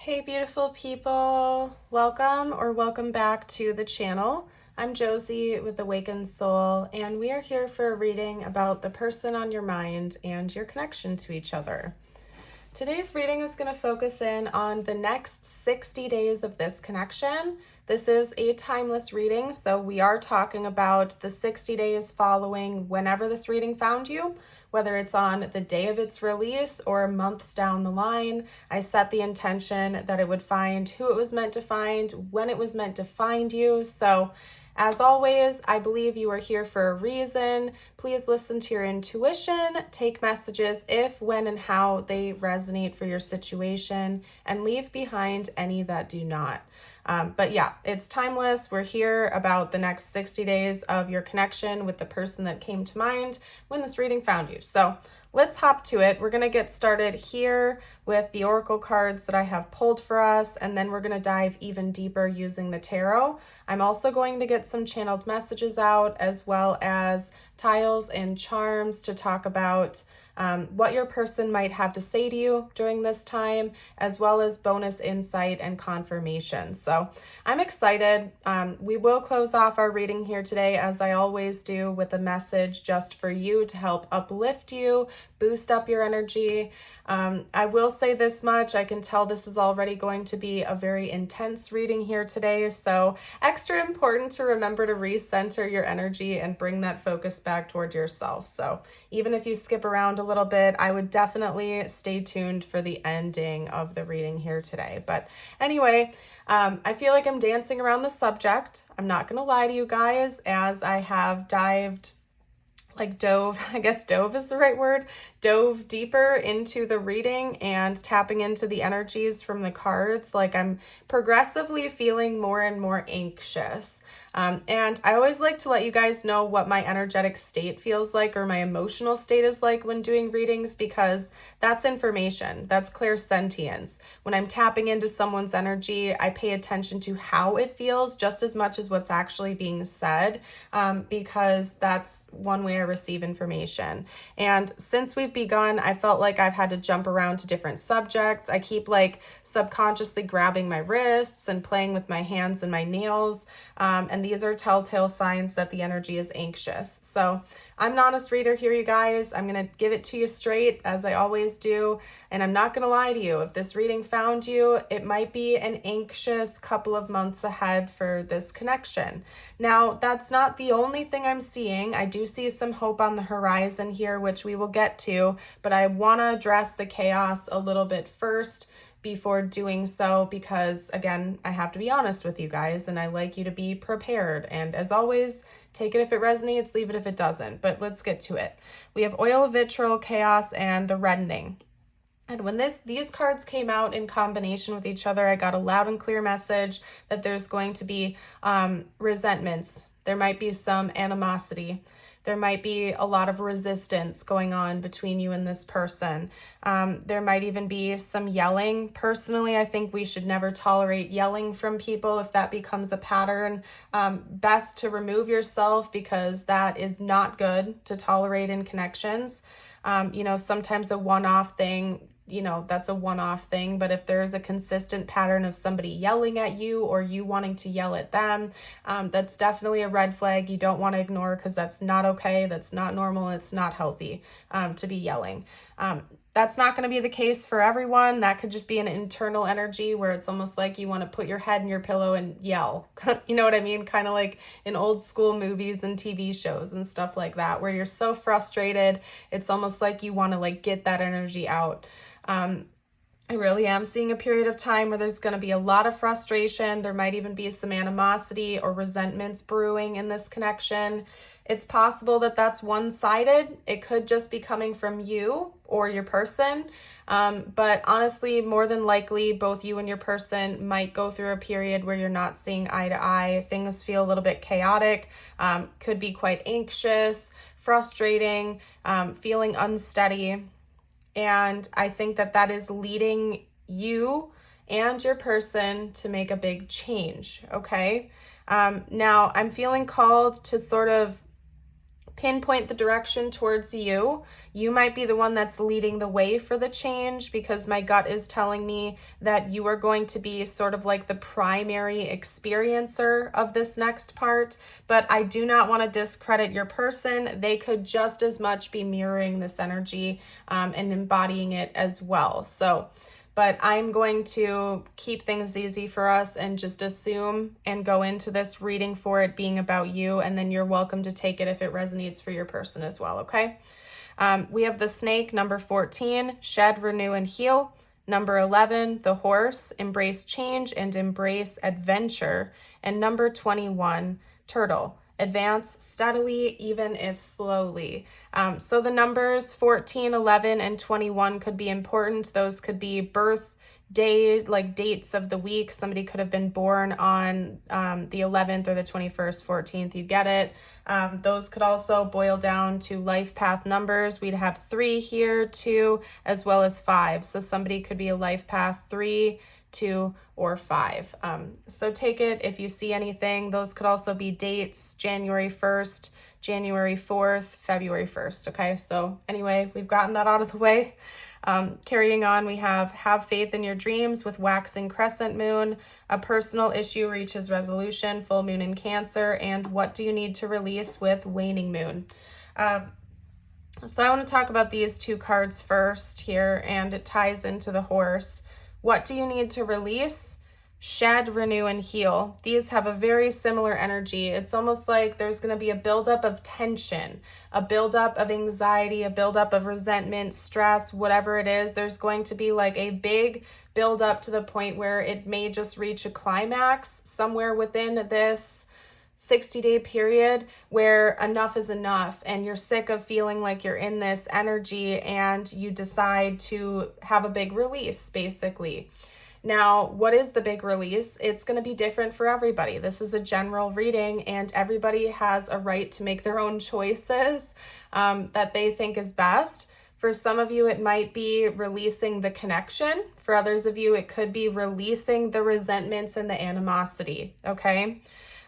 Hey beautiful people, welcome back to the channel. I'm Josie with Awakened Soul, and we are here for a reading about the person on your mind and your connection to each other. Today's reading is going to focus in on the next 60 days of this connection. This is a timeless reading, so we are talking about the 60 days following whenever this reading found you, whether it's on the day of its release or months down the line. I set the intention that it would find who it was meant to find, when it was meant to find you. So as always, I believe you are here for a reason. Please listen to your intuition, take messages if, when, and how they resonate for your situation, and leave behind any that do not. But yeah, it's timeless. We're here about the next 60 days of your connection with the person that came to mind when this reading found you. So let's hop to it. We're going to get started here with the oracle cards that I have pulled for us, and then we're going to dive even deeper using the tarot. I'm also going to get some channeled messages out, as well as tiles and charms to talk about what your person might have to say to you during this time, as well as bonus insight and confirmation. So I'm excited. We will close off our reading here today, as I always do, with a message just for you to help uplift you, boost up your energy. I will say this much, I can tell this is already going to be a very intense reading here today, so extra important to remember to recenter your energy and bring that focus back toward yourself. So even if you skip around a little bit, I would definitely stay tuned for the ending of the reading here today. But anyway, I feel like I'm dancing around the subject. I'm not going to lie to you guys, as I have dove is the right word, dove deeper into the reading and tapping into the energies from the cards. Like, I'm progressively feeling more and more anxious. And I always like to let you guys know what my energetic state feels like, or my emotional state is like when doing readings, because that's information. That's clairsentience. When I'm tapping into someone's energy, I pay attention to how it feels just as much as what's actually being said, because that's one way I receive information. And since we've begun, I felt like I've had to jump around to different subjects. I keep subconsciously grabbing my wrists and playing with my hands and my nails. And these are telltale signs that the energy is anxious. So I'm an honest reader here, you guys. I'm going to give it to you straight, as I always do. And I'm not going to lie to you. If this reading found you, it might be an anxious couple of months ahead for this connection. Now, that's not the only thing I'm seeing. I do see some hope on the horizon here, which we will get to. But I want to address the chaos a little bit first before doing so, because again, I have to be honest with you guys, and I like you to be prepared. And as always, take it if it resonates, leave it if it doesn't. But let's get to it. We have oil of vitriol, chaos, and the reddening. And when these cards came out in combination with each other, I got a loud and clear message that there's going to be resentments. There might be some animosity. There might be a lot of resistance going on between you and this person. There might even be some yelling. Personally, I think we should never tolerate yelling from people. If that becomes a pattern, best to remove yourself, because that is not good to tolerate in connections. Sometimes a one-off thing, that's a one-off thing. But if there's a consistent pattern of somebody yelling at you or you wanting to yell at them, that's definitely a red flag you don't want to ignore, because that's not okay. That's not normal. It's not healthy to be yelling. That's not going to be the case for everyone. That could just be an internal energy where it's almost like you want to put your head in your pillow and yell. You know what I mean? Kind of like in old school movies and TV shows and stuff like that, where you're so frustrated, it's almost like you want to get that energy out. I really am seeing a period of time where there's going to be a lot of frustration. There might even be some animosity or resentments brewing in this connection. It's possible that that's one-sided. It could just be coming from you or your person. But honestly, more than likely, both you and your person might go through a period where you're not seeing eye to eye. Things feel a little bit chaotic, could be quite anxious, frustrating, feeling unsteady. And I think that is leading you and your person to make a big change, okay? Now, I'm feeling called to sort of pinpoint the direction towards you. You might be the one that's leading the way for the change, because my gut is telling me that you are going to be sort of like the primary experiencer of this next part. But I do not want to discredit your person. They could just as much be mirroring this energy and embodying it as well. But I'm going to keep things easy for us and just assume and go into this reading for it being about you, and then you're welcome to take it if it resonates for your person as well, okay? We have the snake, number 14, shed, renew, and heal. Number 11, the horse, embrace change and embrace adventure. And number 21, turtle, advance steadily, even if slowly. So the numbers 14, 11, and 21 could be important. Those could be birth day, like dates of the week. Somebody could have been born on the 11th or the 21st, 14th. You get it. Those could also boil down to life path numbers. We'd have 3 here, 2, as well as 5. So somebody could be a life path 3, 2, or 5. So take it if you see anything. Those could also be dates, January 1st, January 4th, February 1st. Okay, so anyway, we've gotten that out of the way. Carrying on, we have faith in your dreams with waxing crescent moon, a personal issue reaches resolution, full moon in Cancer, and what do you need to release with waning moon. So I want to talk about these 2 cards first here, and it ties into the horse. What do you need to release? Shed, renew, and heal. These have a very similar energy. It's almost like there's going to be a buildup of tension, a buildup of anxiety, a buildup of resentment, stress, whatever it is. There's going to be like a big buildup to the point where it may just reach a climax somewhere within this 60-day period where enough is enough and you're sick of feeling like you're in this energy and you decide to have a big release, basically. Now, what is the big release? It's going to be different for everybody. This is a general reading, and everybody has a right to make their own choices that they think is best. For some of you, it might be releasing the connection. For others of you, it could be releasing the resentments and the animosity, okay?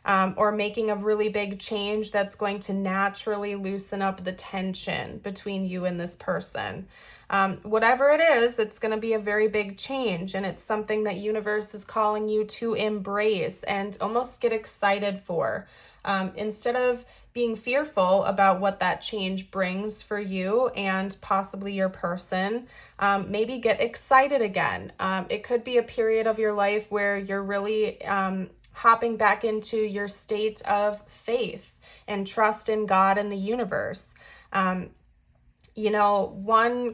Or making a really big change that's going to naturally loosen up the tension between you and this person. Whatever it is, it's going to be a very big change, and it's something that universe is calling you to embrace and almost get excited for. Instead of being fearful about what that change brings for you and possibly your person, maybe get excited again. It could be a period of your life where you're really hopping back into your state of faith and trust in God and the universe. One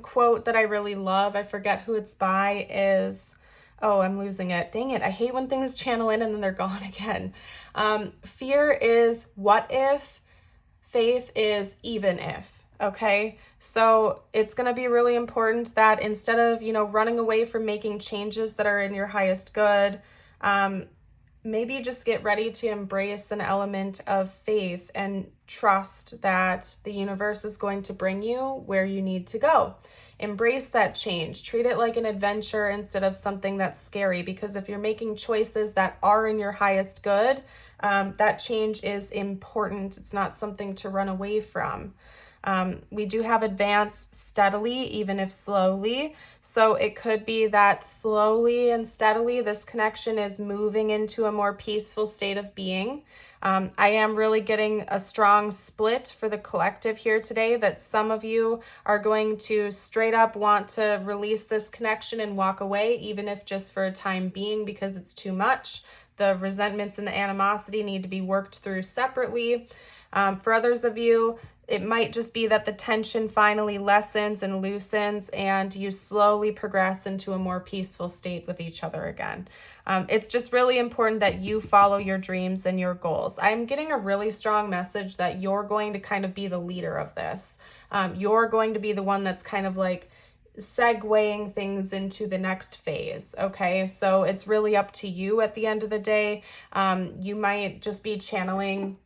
quote that I really love, I forget who it's by, is, oh, I'm losing it. Dang it. I hate when things channel in and then they're gone again. Fear is what if, faith is even if. Okay, so it's going to be really important that instead of, running away from making changes that are in your highest good, maybe just get ready to embrace an element of faith and trust that the universe is going to bring you where you need to go. Embrace that change. Treat it like an adventure instead of something that's scary, because if you're making choices that are in your highest good, that change is important. It's not something to run away from. We do have advance steadily, even if slowly. So it could be that slowly and steadily, this connection is moving into a more peaceful state of being. I am really getting a strong split for the collective here today, that some of you are going to straight up want to release this connection and walk away, even if just for a time being, because it's too much. The resentments and the animosity need to be worked through separately. For others of you, it might just be that the tension finally lessens and loosens and you slowly progress into a more peaceful state with each other again. It's just really important that you follow your dreams and your goals. I'm getting a really strong message that you're going to kind of be the leader of this. You're going to be the one that's kind of like segueing things into the next phase. Okay, so it's really up to you at the end of the day. You might just be channeling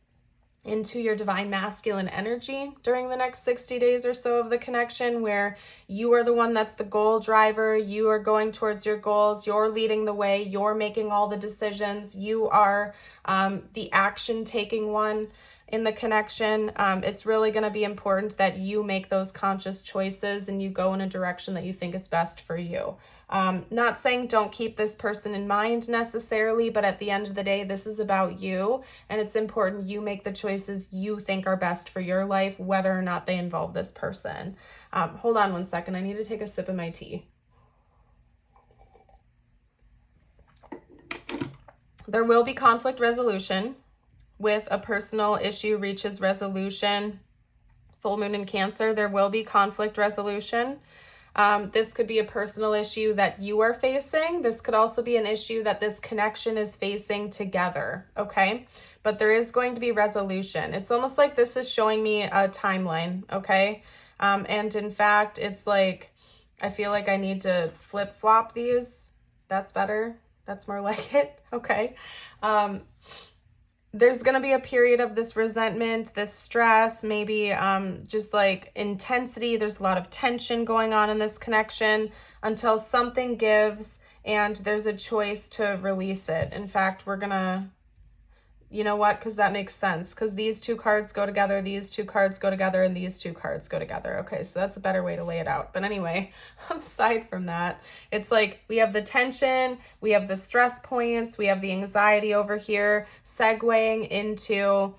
into your divine masculine energy during the next 60 days or so of the connection, where you are the one that's the goal driver. You are going towards your goals. You're leading the way. You're making all the decisions. You are the action taking one. in the connection. It's really going to be important that you make those conscious choices and you go in a direction that you think is best for you. Not saying don't keep this person in mind necessarily, but at the end of the day, this is about you, and it's important you make the choices you think are best for your life, whether or not they involve this person. Hold on one second. I need to take a sip of my tea. There will be conflict resolution with a personal issue reaches resolution. Full moon in Cancer, there will be conflict resolution. This could be a personal issue that you are facing. This could also be an issue that this connection is facing together, okay? But there is going to be resolution. It's almost like this is showing me a timeline, okay? And in fact, it's like, I feel like I need to flip-flop these. That's better. That's more like it, okay? There's going to be a period of this resentment, this stress, maybe just like intensity. There's a lot of tension going on in this connection until something gives and there's a choice to release it. In fact, we're going to, you know what, because that makes sense, because these two cards go together, these two cards go together, and these two cards go together. Okay, so that's a better way to lay it out. But anyway, aside from that, it's like we have the tension, we have the stress points, we have the anxiety over here, segueing into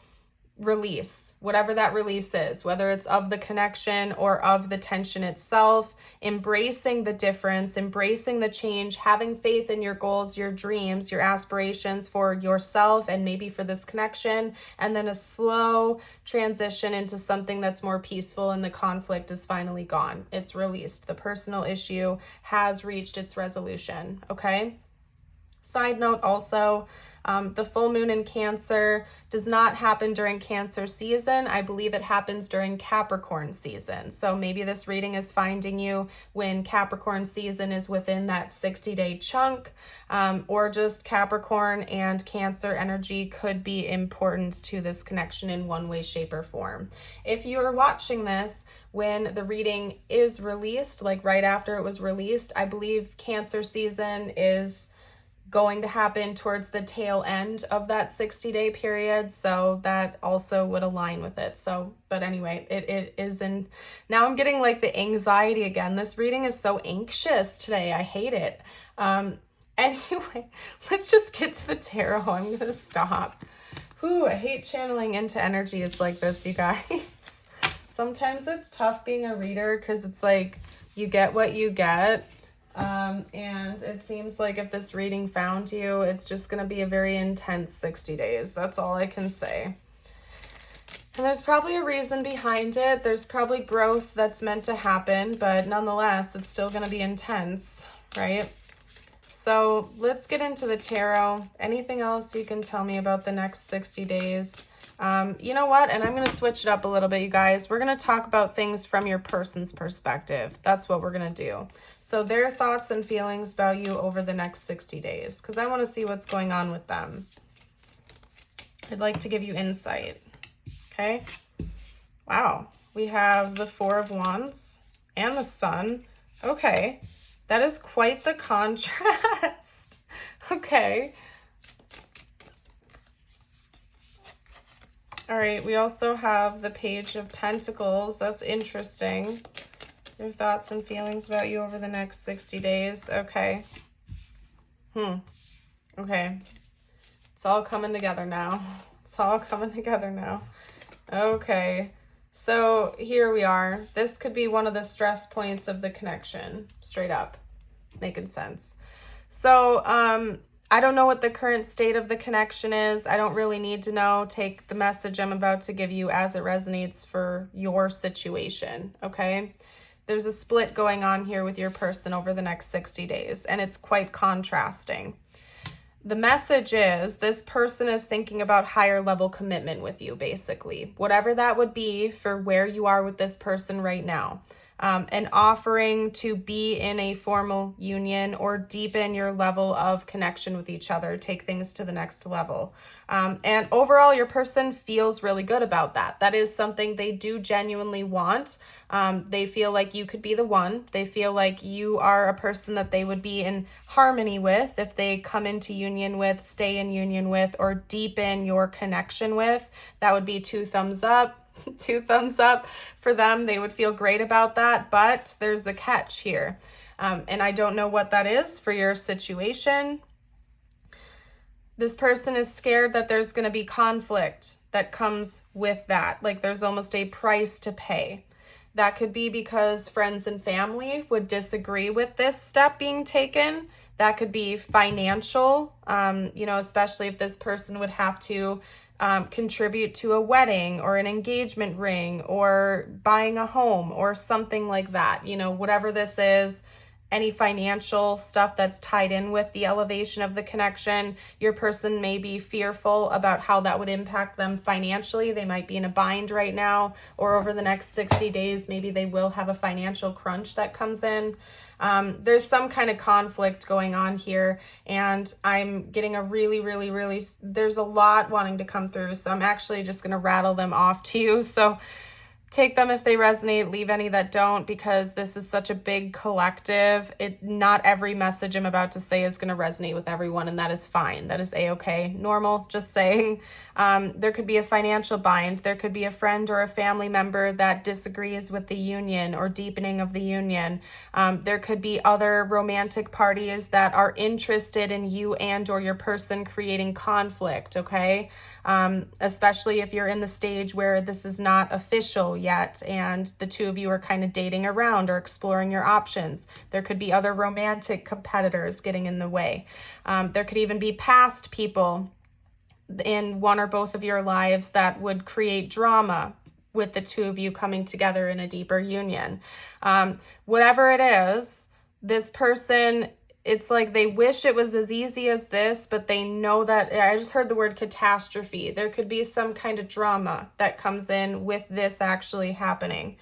release, whatever that release is, whether it's of the connection or of the tension itself, embracing the difference, embracing the change, having faith in your goals, your dreams, your aspirations for yourself and maybe for this connection, and then a slow transition into something that's more peaceful and the conflict is finally gone. It's released. The personal issue has reached its resolution, okay? Side note also, the full moon in Cancer does not happen during Cancer season. I believe it happens during Capricorn season. So maybe this reading is finding you when Capricorn season is within that 60-day chunk, or just Capricorn and Cancer energy could be important to this connection in one way, shape, or form. If you are watching this when the reading is released, like right after it was released, I believe Cancer season is going to happen towards the tail end of that 60-day period, so that also would align with it. So, but anyway, it is in, now I'm getting like the anxiety again. This reading is so anxious today. I hate it. Anyway, let's just get to the tarot. I'm gonna stop. Whew, I hate channeling into energies like this, you guys. Sometimes it's tough being a reader because it's like you get what you get. And it seems like if this reading found you, it's just going to be a very intense 60 days. That's all I can say. And there's probably a reason behind it. There's probably growth that's meant to happen, but nonetheless, it's still going to be intense, right? So let's get into the tarot. Anything else you can tell me about the next 60 days? You know what? And I'm going to switch it up a little bit, you guys. We're going to talk about things from your person's perspective. That's what we're going to do. So their thoughts and feelings about you over the next 60 days, because I want to see what's going on with them. I'd like to give you insight. Okay. Wow. We have the Four of Wands and the Sun. Okay. That is quite the contrast. Okay. All right, we also have the Page of Pentacles. That's interesting. Your thoughts and feelings about you over the next 60 days. Okay. Okay. It's all coming together now. It's all coming together now. Okay. So here we are. This could be one of the stress points of the connection. Straight up. Making sense. So, I don't know what the current state of the connection is. I don't really need to know. Take the message I'm about to give you as it resonates for your situation, okay? There's a split going on here with your person over the next 60 days, and it's quite contrasting. The message is this person is thinking about higher level commitment with you, basically. Whatever that would be for where you are with this person right now. and offering to be in a formal union or deepen your level of connection with each other, take things to the next level. And overall, your person feels really good about that. That is something they do genuinely want. They feel like you could be the one. They feel like you are a person that they would be in harmony with if they come into union with, stay in union with, or deepen your connection with. That would be 2 thumbs up. 2 thumbs up for them. They would feel great about that, but there's a catch here. And I don't know what that is for your situation. This person is scared that there's going to be conflict that comes with that. Like there's almost a price to pay. That could be because friends and family would disagree with this step being taken. That could be financial, especially if this person would have to contribute to a wedding or an engagement ring or buying a home or something like that. Whatever this is, any financial stuff that's tied in with the elevation of the connection, your person may be fearful about how that would impact them financially. They might be in a bind right now, or over the next 60 days, maybe they will have a financial crunch that comes in. There's some kind of conflict going on here, and I'm getting a really, there's a lot wanting to come through, so I'm actually just going to rattle them off to you. So take them if they resonate, leave any that don't, because this is such a big collective. Not every message I'm about to say is going to resonate with everyone, and that is fine. That is a-okay. Normal, just saying. There could be a financial bind. There could be a friend or a family member that disagrees with the union or deepening of the union. There could be other romantic parties that are interested in you and or your person creating conflict, okay? Especially if you're in the stage where this is not official yet and the 2 of you are kind of dating around or exploring your options. There could be other romantic competitors getting in the way. There could even be past people in one or both of your lives that would create drama with the 2 of you coming together in a deeper union. Whatever it is, this person, it's like they wish it was as easy as this, but they know that, I just heard the word catastrophe. There could be some kind of drama that comes in with this actually happening.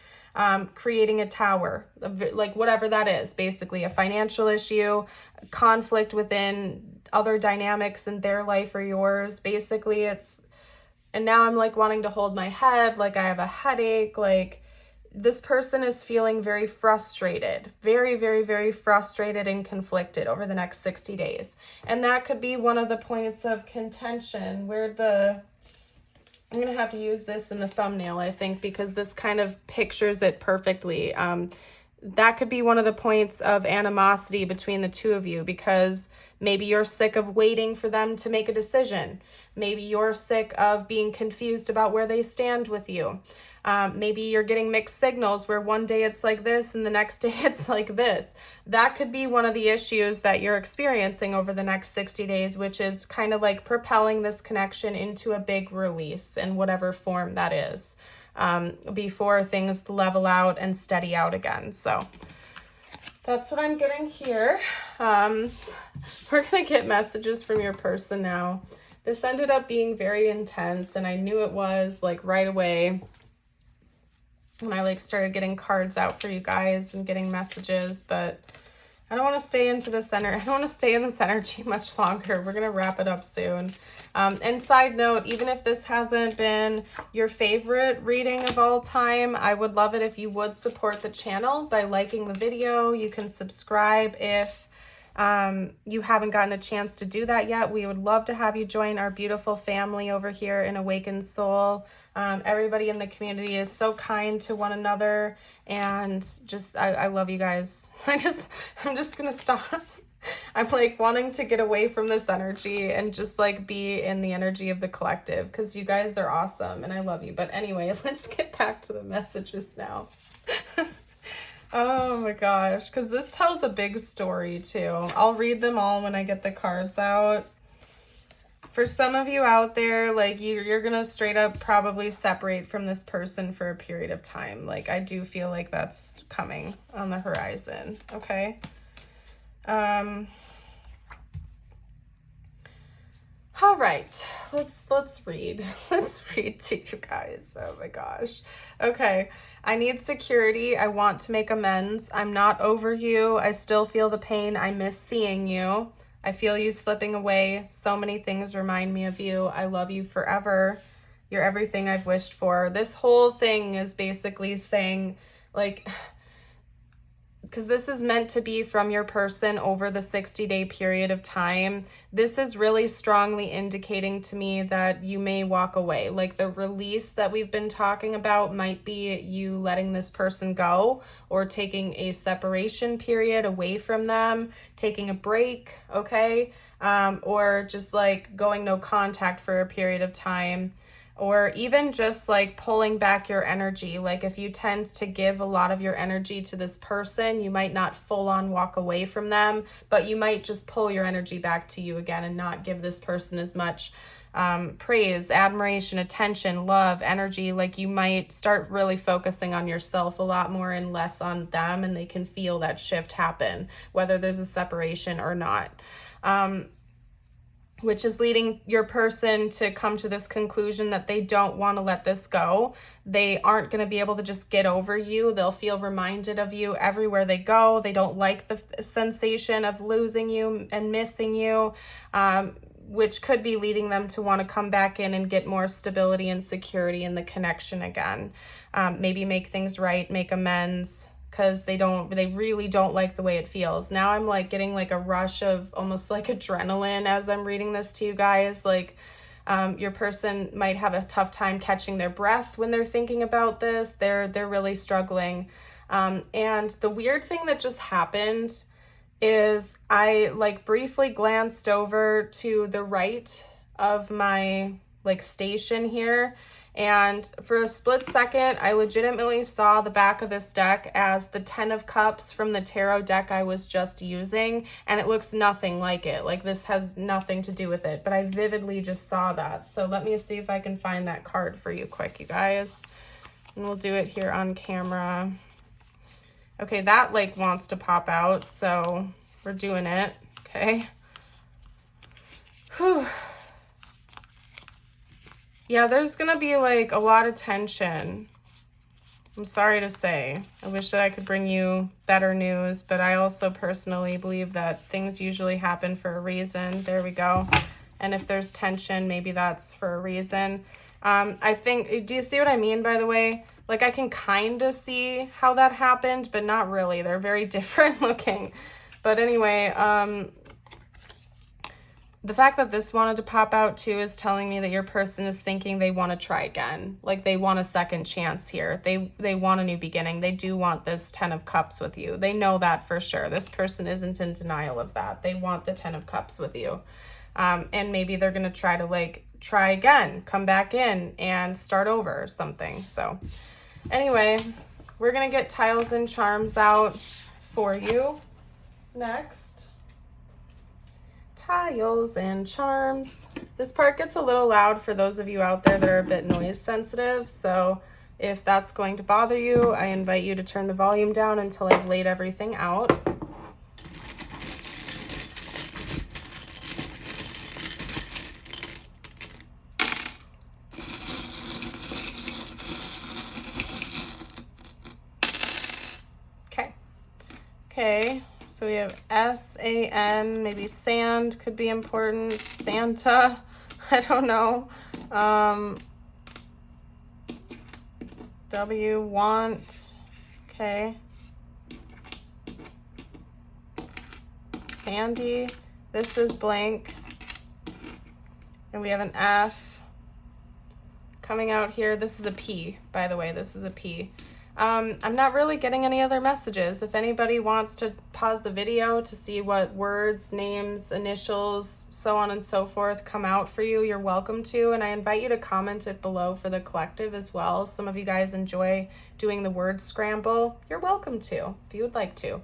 Creating a tower, like whatever that is, basically a financial issue, conflict within other dynamics in their life or yours. Basically and now I'm like wanting to hold my head, like I have a headache, like this person is feeling very frustrated, very frustrated and conflicted over the next 60 days. And that could be one of the points of contention where I'm going to have to use this in the thumbnail, I think, because this kind of pictures it perfectly. That could be one of the points of animosity between the 2 of you, because maybe you're sick of waiting for them to make a decision. Maybe you're sick of being confused about where they stand with you. Maybe you're getting mixed signals where one day it's like this and the next day it's like this. That could be one of the issues that you're experiencing over the next 60 days, which is kind of like propelling this connection into a big release in whatever form that is, before things level out and steady out again. So that's what I'm getting here. We're going to get messages from your person now. This ended up being very intense, and I knew it was like right away when I like started getting cards out for you guys and getting messages, but I don't want to stay into this I don't want to stay in this energy much longer. We're going to wrap it up soon. And side note, even if this hasn't been your favorite reading of all time, I would love it if you would support the channel by liking the video. You can subscribe if you haven't gotten a chance to do that yet. We would love to have you join our beautiful family over here in Awakened Soul. Everybody in the community is so kind to one another, and just I love you guys. I'm just gonna stop. I'm like wanting to get away from this energy and just like be in the energy of the collective, because you guys are awesome and I love you. But anyway, let's get back to the messages now. Oh my gosh, because this tells a big story too. I'll read them all when I get the cards out. For some of you out there, like you're gonna straight up probably separate from this person for a period of time. Like I do feel like that's coming on the horizon, okay? All right, let's read. Let's read to you guys. Oh my gosh. Okay. I need security. I want to make amends. I'm not over you. I still feel the pain. I miss seeing you. I feel you slipping away. So many things remind me of you. I love you forever. You're everything I've wished for. This whole thing is basically saying, like, because this is meant to be from your person over the 60-day period of time. This is really strongly indicating to me that you may walk away. Like the release that we've been talking about might be you letting this person go or taking a separation period away from them, taking a break, okay? Or just like going no contact for a period of time. Or even just like pulling back your energy. Like if you tend to give a lot of your energy to this person, you might not full on walk away from them, but you might just pull your energy back to you again and not give this person as much praise, admiration, attention, love, energy. Like you might start really focusing on yourself a lot more and less on them, and they can feel that shift happen, whether there's a separation or not. Which is leading your person to come to this conclusion that they don't want to let this go. They aren't going to be able to just get over you. They'll feel reminded of you everywhere they go. They don't like the sensation of losing you and missing you, which could be leading them to want to come back in and get more stability and security in the connection again. Maybe make things right, make amends, because they really don't like the way it feels. Now I'm like getting like a rush of almost like adrenaline as I'm reading this to you guys. Like your person might have a tough time catching their breath when they're thinking about this. They're really struggling. And the weird thing that just happened is I like briefly glanced over to the right of my like station here. And for a split second, I legitimately saw the back of this deck as the 10 of Cups from the tarot deck I was just using, and it looks nothing like it. Like this has nothing to do with it, but I vividly just saw that. So let me see if I can find that card for you quick, you guys. And we'll do it here on camera. Okay, that like wants to pop out, so we're doing it, okay? Whew. Yeah, there's gonna be like a lot of tension. I'm sorry to say. I wish that I could bring you better news, but I also personally believe that things usually happen for a reason. There we go. And if there's tension, maybe that's for a reason. I think, do you see what I mean, by the way? Like I can kind of see how that happened, but not really. They're very different looking. But anyway, the fact that this wanted to pop out too is telling me that your person is thinking they want to try again. Like they want a second chance here. They want a new beginning. They do want this 10 of Cups with you. They know that for sure. This person isn't in denial of that. They want the 10 of Cups with you. And maybe they're going to try again, come back in and start over or something. So anyway, we're going to get tiles and charms out for you next. Tiles and charms. This part gets a little loud for those of you out there that are a bit noise sensitive, so if that's going to bother you, I invite you to turn the volume down until I've laid everything out. Okay. So we have S-A-N, maybe sand could be important. Santa, I don't know. W, want, okay. Sandy, this is blank. And we have an F coming out here. This is a P, by the way, this is a P. I'm not really getting any other messages. If anybody wants to pause the video to see what words, names, initials, so on and so forth come out for you, you're welcome to. And I invite you to comment it below for the collective as well. Some of you guys enjoy doing the word scramble. You're welcome to, if you would like to.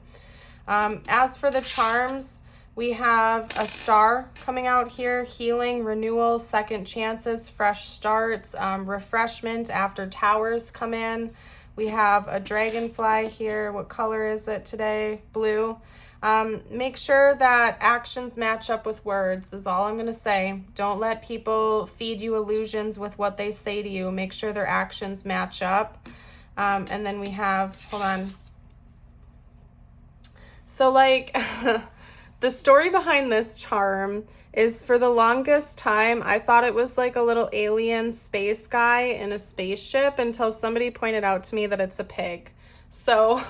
As for the charms, we have a star coming out here, healing, renewal, second chances, fresh starts, refreshment after towers come in. We have a dragonfly here. What color is it today? Blue. Make sure that actions match up with words is all I'm going to say. Don't let people feed you illusions with what they say to you. Make sure their actions match up. And then we have, hold on. So like the story behind this charm is, for the longest time, I thought it was like a little alien space guy in a spaceship until somebody pointed out to me that it's a pig. So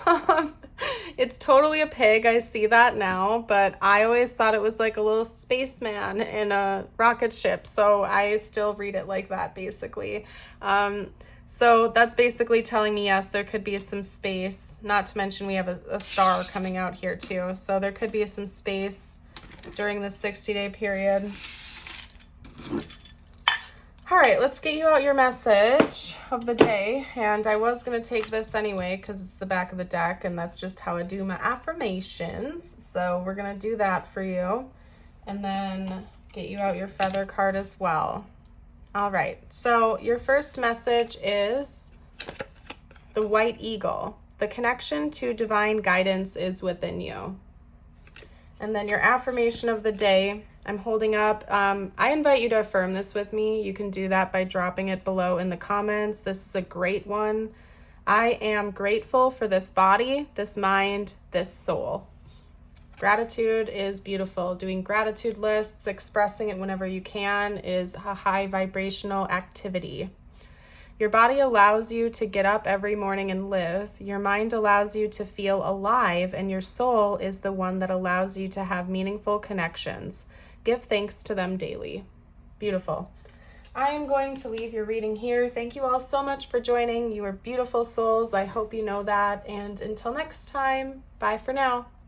it's totally a pig. I see that now, but I always thought it was like a little spaceman in a rocket ship. So I still read it like that, basically. So that's basically telling me, yes, there could be some space, not to mention we have a star coming out here too. So there could be some space during this 60-day period. All right, let's get you out your message of the day. And I was going to take this anyway because it's the back of the deck, and that's just how I do my affirmations. So we're going to do that for you, and then get you out your feather card as well. All right, so your first message is the white eagle. The connection to divine guidance is within you. And then your affirmation of the day, I'm holding up. I invite you to affirm this with me. You can do that by dropping it below in the comments. This is a great one. I am grateful for this body, this mind, this soul. Gratitude is beautiful. Doing gratitude lists, expressing it whenever you can, is a high vibrational activity. Your body allows you to get up every morning and live. Your mind allows you to feel alive, and your soul is the one that allows you to have meaningful connections. Give thanks to them daily. Beautiful. I am going to leave your reading here. Thank you all so much for joining. You are beautiful souls. I hope you know that. And until next time, bye for now.